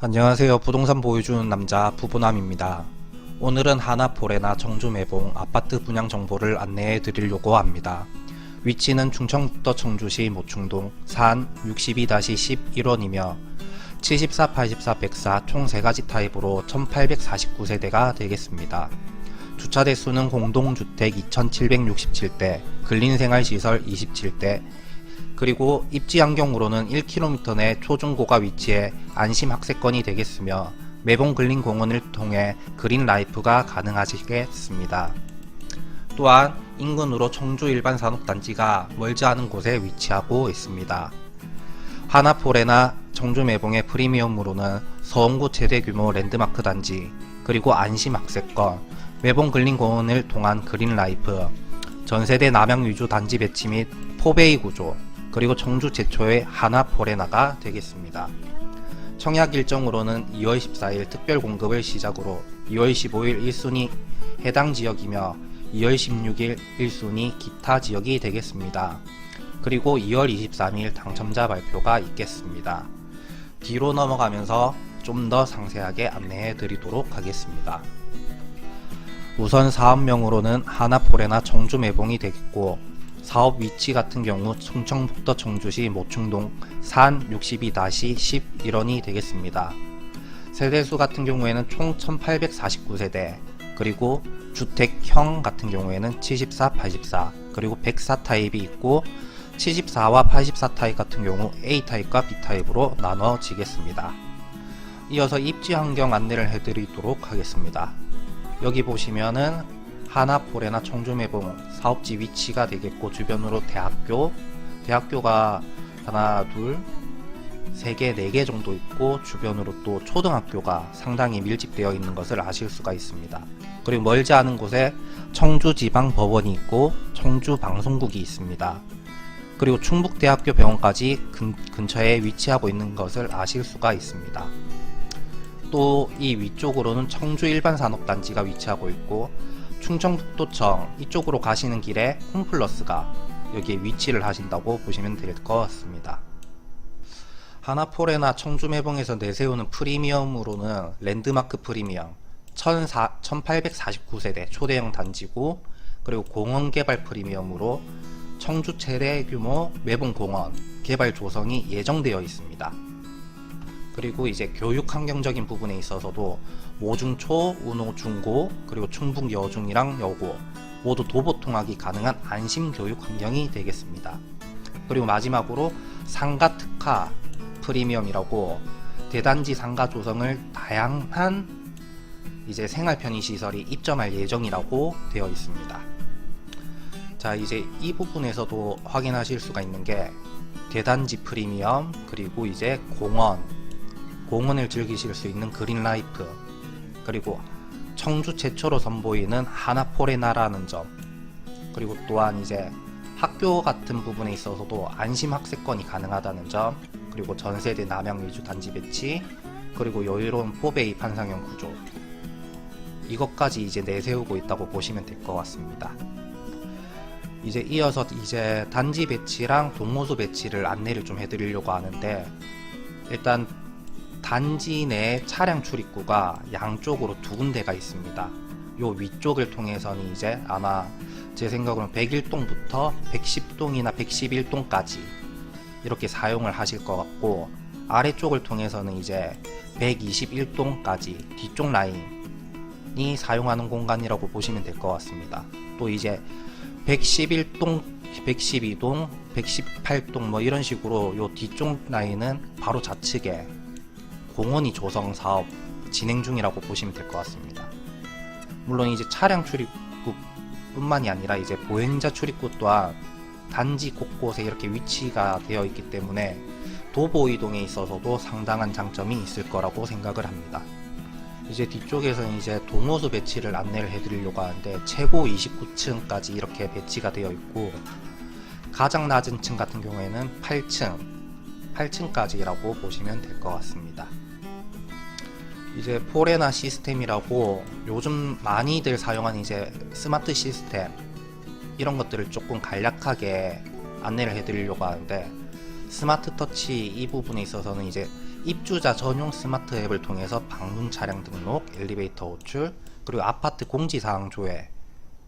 안녕하세요. 부동산 보여주는 남자 부부남입니다. 오늘은 하나포레나 청주매봉 아파트 분양 정보를 안내해 드리려고 합니다. 위치는 충청북도 청주시 모충동 산 62-11원이며 74, 84, 104 총 3가지 타입으로 1849세대가 되겠습니다. 주차 대수는 공동주택 2767대, 근린생활시설 27대, 그리고 입지 환경으로는 1km 내 초중고가 위치해 안심학세권이 되겠으며 매봉 근린공원을 통해 그린라이프가 가능하시겠습니다. 또한 인근으로 청주 일반 산업단지가 멀지 않은 곳에 위치하고 있습니다. 하나포레나 청주 매봉의 프리미엄으로는 서원구 최대 규모 랜드마크 단지, 그리고 안심학세권, 매봉 근린공원을 통한 그린라이프, 전세대 남양 위주 단지 배치 및 포베이 구조, 그리고 청주 최초의 하나포레나가 되겠습니다. 청약 일정으로는 2월 14일 특별 공급을 시작으로 2월 15일 1순위 해당 지역이며 2월 16일 1순위 기타 지역이 되겠습니다. 그리고 2월 23일 당첨자 발표가 있겠습니다. 뒤로 넘어가면서 좀 더 상세하게 안내해 드리도록 하겠습니다. 우선 사업명으로는 하나포레나 청주 매봉이 되겠고, 사업 위치 같은 경우 충청북도 청주시 모충동 산 62-11원이 되겠습니다. 세대수 같은 경우에는 총 1849세대, 그리고 주택형 같은 경우에는 74, 84, 그리고 104 타입이 있고 74와 84 타입 같은 경우 A타입과 B타입으로 나눠지겠습니다. 이어서 입지 환경 안내를 해드리도록 하겠습니다. 여기 보시면은 하나포레나 청주매봉 사업지 위치가 되겠고, 주변으로 대학교가 하나, 둘, 3개, 4개 정도 있고, 주변으로 또 초등학교가 상당히 밀집되어 있는 것을 아실 수가 있습니다. 그리고 멀지 않은 곳에 청주지방법원이 있고 청주방송국이 있습니다. 그리고 충북대학교 병원까지 근처에 위치하고 있는 것을 아실 수가 있습니다. 또 이 위쪽으로는 청주 일반산업단지가 위치하고 있고, 충청북도청 이쪽으로 가시는 길에 홈플러스가 여기에 위치를 하신다고 보시면 될 것 같습니다. 하나포레나 청주매봉에서 내세우는 프리미엄으로는 랜드마크 프리미엄 1849세대 초대형 단지고, 그리고 공원개발 프리미엄으로 청주 최대 규모 매봉공원 개발 조성이 예정되어 있습니다. 그리고 이제 교육 환경적인 부분에 있어서도 모중초, 운호중고, 그리고 충북 여중이랑 여고 모두 도보 통학이 가능한 안심 교육 환경이 되겠습니다. 그리고 마지막으로 상가 특화 프리미엄이라고 대단지 상가 조성을 다양한 이제 생활 편의 시설이 입점할 예정이라고 되어 있습니다. 자, 이제 이 부분에서도 확인하실 수가 있는 게 대단지 프리미엄, 그리고 이제 공원을 즐기실 수 있는 그린라이프, 그리고 청주 최초로 선보이는 하나포레나라는 점, 그리고 또한 이제 학교 같은 부분에 있어서도 안심학세권이 가능하다는 점, 그리고 전세대 남양 위주 단지 배치, 그리고 여유로운 포베이 판상형 구조, 이것까지 이제 내세우고 있다고 보시면 될 것 같습니다. 이제 이어서 이제 단지 배치랑 동호수 배치를 안내를 좀 해드리려고 하는데, 일단 단지 내 차량 출입구가 양쪽으로 2군데가 있습니다. 요 위쪽을 통해서는 이제 아마 제 생각으로는 101동부터 110동이나 111동까지 이렇게 사용을 하실 것 같고, 아래쪽을 통해서는 이제 121동까지 뒤쪽 라인이 사용하는 공간이라고 보시면 될 것 같습니다. 또 이제 111동, 112동, 118동 뭐 이런 식으로 요 뒤쪽 라인은 바로 좌측에 공원이 조성 사업 진행 중이라고 보시면 될 것 같습니다. 물론 이제 차량 출입구 뿐만이 아니라 이제 보행자 출입구 또한 단지 곳곳에 이렇게 위치가 되어 있기 때문에 도보 이동에 있어서도 상당한 장점이 있을 거라고 생각을 합니다. 이제 뒤쪽에서는 이제 동호수 배치를 안내를 해드리려고 하는데, 최고 29층까지 이렇게 배치가 되어 있고, 가장 낮은 층 같은 경우에는 8층까지라고 보시면 될 것 같습니다. 이제 포레나 시스템이라고 요즘 많이들 사용하는 이제 스마트 시스템, 이런 것들을 조금 간략하게 안내를 해드리려고 하는데, 스마트 터치 이 부분에 있어서는 이제 입주자 전용 스마트 앱을 통해서 방문 차량 등록, 엘리베이터 호출, 그리고 아파트 공지사항 조회,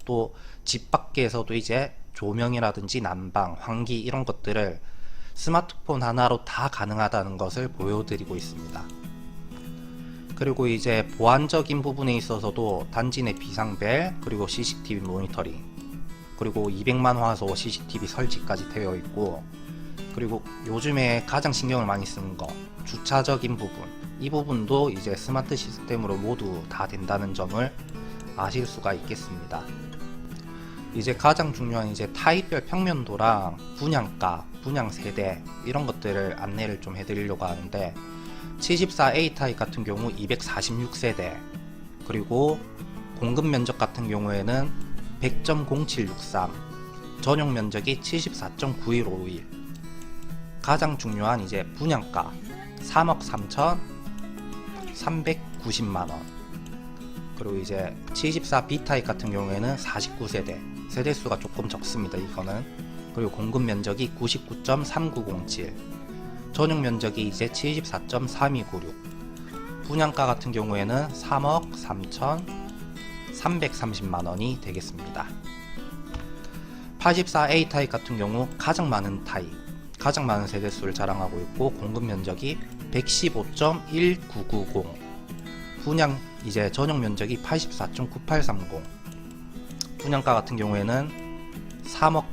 또 집 밖에서도 이제 조명이라든지 난방, 환기 이런 것들을 스마트폰 하나로 다 가능하다는 것을 보여드리고 있습니다. 그리고 이제 보안적인 부분에 있어서도 단지 내 비상벨, 그리고 CCTV 모니터링, 그리고 200만 화소 CCTV 설치까지 되어 있고, 그리고 요즘에 가장 신경을 많이 쓰는 거 주차적인 부분, 이 부분도 이제 스마트 시스템으로 모두 다 된다는 점을 아실 수가 있겠습니다. 이제 가장 중요한 이제 타입별 평면도랑 분양가, 분양 세대 이런 것들을 안내를 좀 해드리려고 하는데, 74A 타입 같은 경우 246세대, 그리고 공급 면적 같은 경우에는 100.0763, 전용 면적이 74.9151. 가장 중요한 이제 분양가 3억 3,390만원. 그리고 이제 74B 타입 같은 경우에는 49세대, 세대수가 조금 적습니다 이거는. 그리고 공급 면적이 99.3907, 전용 면적이 이제 74.3296. 분양가 같은 경우에는 3억 3,330만원이 되겠습니다. 84A 타입 같은 경우 가장 많은 타입, 가장 많은 세대수를 자랑하고 있고, 공급 면적이 115.1990, 분양 이제 전용 면적이 84.9830, 분양가 같은 경우에는 3억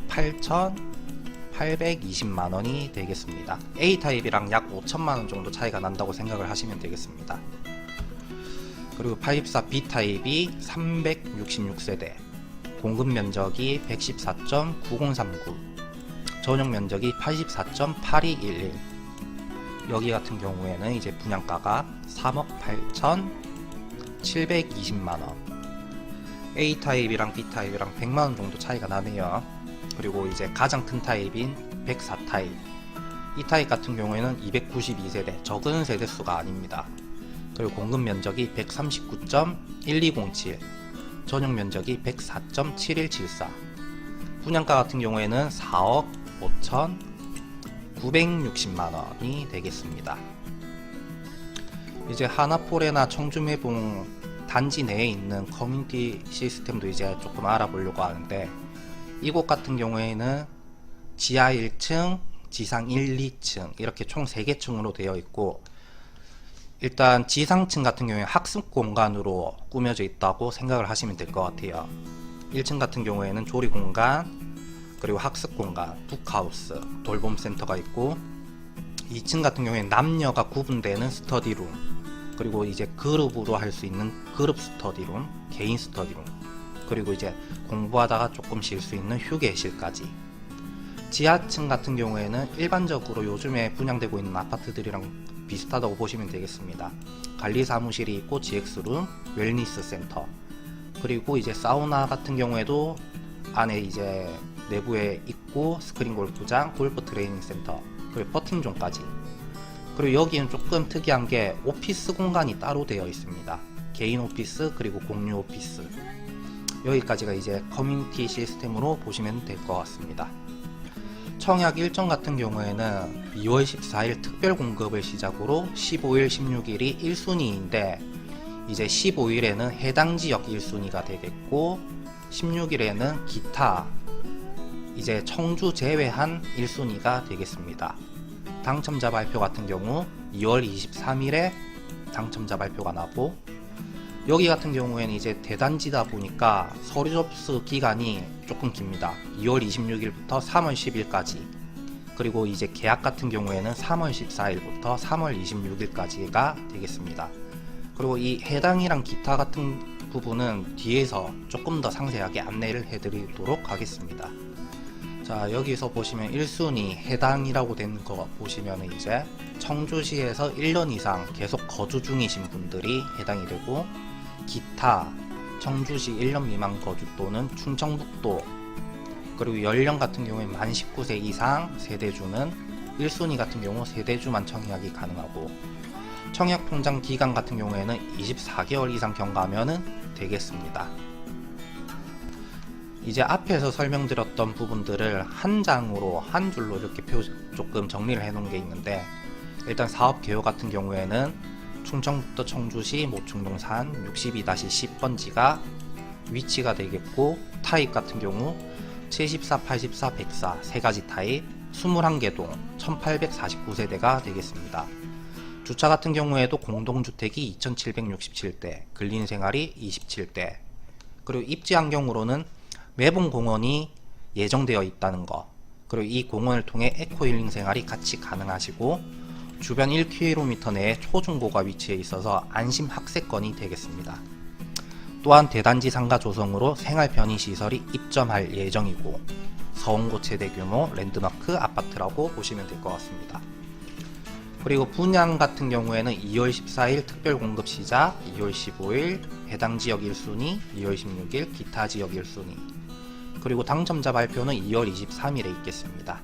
8,820만원이 되겠습니다. A 타입이랑 약 5천만원 정도 차이가 난다고 생각을 하시면 되겠습니다. 그리고 84B 타입이 366세대, 공급 면적이 114.9039, 전용 면적이 84.8211. 여기 같은 경우에는 이제 분양가가 3억 8,720만원. A 타입이랑 B 타입이랑 100만원 정도 차이가 나네요. 그리고 이제 가장 큰 타입인 104 타입, 이 타입 같은 경우에는 292세대, 적은 세대수가 아닙니다. 그리고 공급 면적이 139.1207, 전용 면적이 104.7174, 분양가 같은 경우에는 4억 5,960만원이 되겠습니다. 이제 하나포레나 청주매봉 단지 내에 있는 커뮤니티 시스템도 이제 조금 알아보려고 하는데, 이곳 같은 경우에는 지하 1층, 지상 1, 2층 이렇게 총 3개 층으로 되어 있고, 일단 지상층 같은 경우에 학습 공간으로 꾸며져 있다고 생각을 하시면 될 것 같아요. 1층 같은 경우에는 조리 공간, 그리고 학습 공간, 북하우스, 돌봄 센터가 있고, 2층 같은 경우에는 남녀가 구분되는 스터디룸, 그리고 이제 그룹으로 할 수 있는 그룹 스터디룸, 개인 스터디룸, 그리고 이제 공부하다가 조금 쉴 수 있는 휴게실까지. 지하층 같은 경우에는 일반적으로 요즘에 분양되고 있는 아파트들이랑 비슷하다고 보시면 되겠습니다. 관리 사무실이 있고, GX룸, 웰니스 센터, 그리고 이제 사우나 같은 경우에도 안에 이제 내부에 있고, 스크린 골프장, 골프 트레이닝 센터, 그리고 퍼팅존까지. 그리고 여기는 조금 특이한 게 오피스 공간이 따로 되어 있습니다. 개인 오피스, 그리고 공유 오피스. 여기까지가 이제 커뮤니티 시스템으로 보시면 될 것 같습니다. 청약 일정 같은 경우에는 2월 14일 특별 공급을 시작으로 15일, 16일이 1순위인데, 이제 15일에는 해당 지역 1순위가 되겠고, 16일에는 기타, 이제 청주 제외한 1순위가 되겠습니다. 당첨자 발표 같은 경우 2월 23일에 당첨자 발표가 나고, 여기 같은 경우에는 이제 대단지다 보니까 서류 접수 기간이 조금 깁니다. 2월 26일부터 3월 10일까지. 그리고 이제 계약 같은 경우에는 3월 14일부터 3월 26일까지가 되겠습니다. 그리고 이 해당이랑 기타 같은 부분은 뒤에서 조금 더 상세하게 안내를 해드리도록 하겠습니다. 자, 여기서 보시면 1순위 해당이라고 된 거 보시면 이제 청주시에서 1년 이상 계속 거주 중이신 분들이 해당이 되고, 기타, 청주시 1년 미만 거주 또는 충청북도, 그리고 연령 같은 경우에 만 19세 이상 세대주는 1순위 같은 경우 세대주만 청약이 가능하고, 청약 통장 기간 같은 경우에는 24개월 이상 경과하면 되겠습니다. 이제 앞에서 설명드렸던 부분들을 한 장으로 한 줄로 이렇게 조금 정리를 해 놓은 게 있는데, 일단 사업 개요 같은 경우에는 충청북도 청주시 모충동산 62-10번지가 위치가 되겠고, 타입 같은 경우 74, 84, 104 세 가지 타입 21개 동 1849세대가 되겠습니다. 주차 같은 경우에도 공동주택이 2767대, 근린생활이 27대, 그리고 입지 환경으로는 매봉공원이 예정되어 있다는 거, 그리고 이 공원을 통해 에코힐링 생활이 같이 가능하시고, 주변 1km 내에 초중고가 위치해 있어서 안심 학세권이 되겠습니다. 또한 대단지 상가 조성으로 생활 편의 시설이 입점할 예정이고, 서원고 최대 규모 랜드마크 아파트라고 보시면 될 것 같습니다. 그리고 분양 같은 경우에는 2월 14일 특별 공급 시작, 2월 15일 해당 지역 1순위, 2월 16일 기타 지역 1순위, 그리고 당첨자 발표는 2월 23일에 있겠습니다.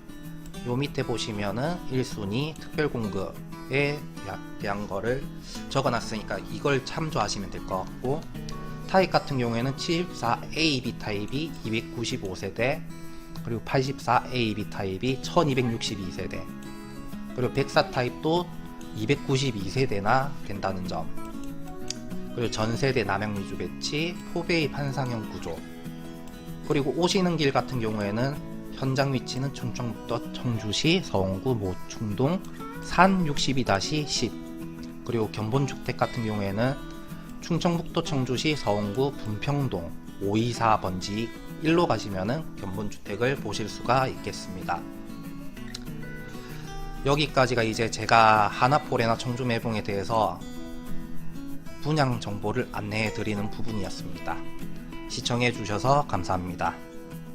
요 밑에 보시면은 1순위 특별 공급에 대한 거를 적어놨으니까 이걸 참조하시면 될 것 같고, 타입 같은 경우에는 74AB 타입이 295세대, 그리고 84AB 타입이 1262세대, 그리고 104 타입도 292세대나 된다는 점, 그리고 전세대 남양 위주 배치, 포베이 판상형 구조, 그리고 오시는 길 같은 경우에는 현장 위치는 충청북도 청주시 서원구 모충동 산 62-10, 그리고 견본주택 같은 경우에는 충청북도 청주시 서원구 분평동 524번지 1로 가시면은 견본주택을 보실 수가 있겠습니다. 여기까지가 이제 제가 하나포레나 청주매봉에 대해서 분양 정보를 안내해 드리는 부분이었습니다. 시청해 주셔서 감사합니다.